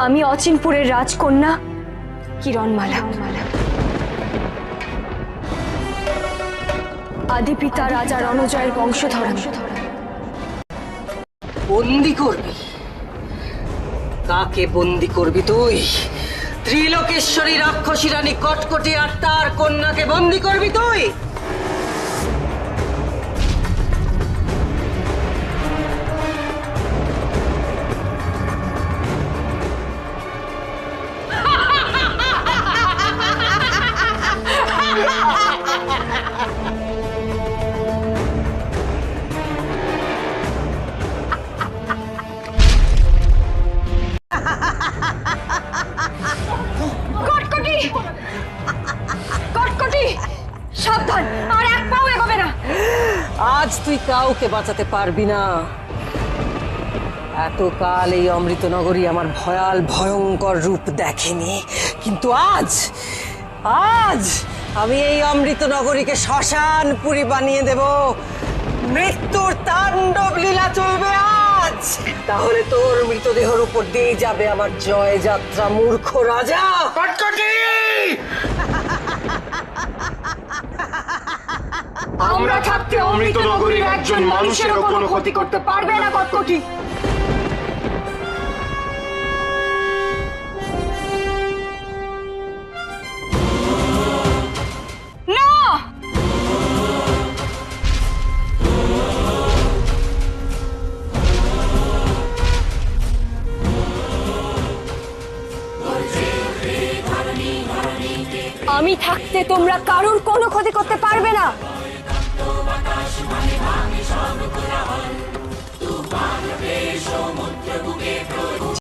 আমি অচিনপুরের রাজকন্যা কিরণমালা। আদি পিতা রাজা রণজয়ের বংশধর। বন্দি করবি? কাকে বন্দি করবি তুই? ত্রিলোকেশ্বরী রাক্ষসী রানী কটকটি আর তার কন্যাকে বন্দি করবি তুই? কটকটি, কটকটি, সাবধান, আর এক পাও এগোবে না। আজ তুই কাউকে বাঁচাতে পারবি না। এতকাল এই অমৃতনগরী আমার ভয়াল ভয়ঙ্কর রূপ দেখেনি, কিন্তু আজ আজ আমি এই অমৃতনগরীকে শ্মশানপুরী বানিয়ে দেব। মৃত্যুর তাণ্ডব লীলা চলবে আজ। তাহলে তোর মৃতদেহের উপর দিয়ে যাবে আমার জয় যাত্রা, মূর্খ রাজা। কটকটি! আমরা থাকতে অমৃতনগরীর একজন মানুষেরও কোনো ক্ষতি করতে পারবে না কটকটি। না, আমি থাকতে তোমরা কারোর কোনো ক্ষতি করতে পারবে না।